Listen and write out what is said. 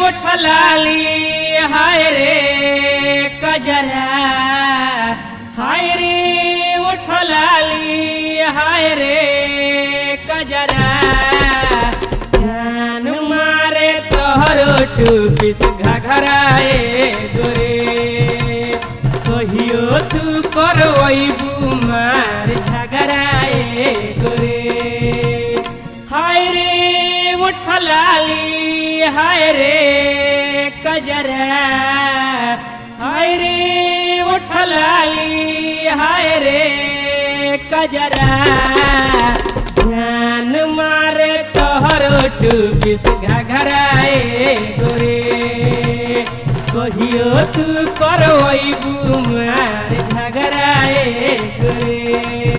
उठलाली हाय रे कजरा, हाय रे उठलाली हाय रे कजरा, जान मारे तोहरो टूपिस घघराए गोरे, कहियो तू करवैबू मार झगड़ाए गोरे। हाय रे उठलाली हाय रे कजरा, हाय रे उठलाली हाय रे कजरा, जान मारे तोहरो टूपिस घघराए गोरे, कहियो तू करवैबू मार झगड़ाए गोरे।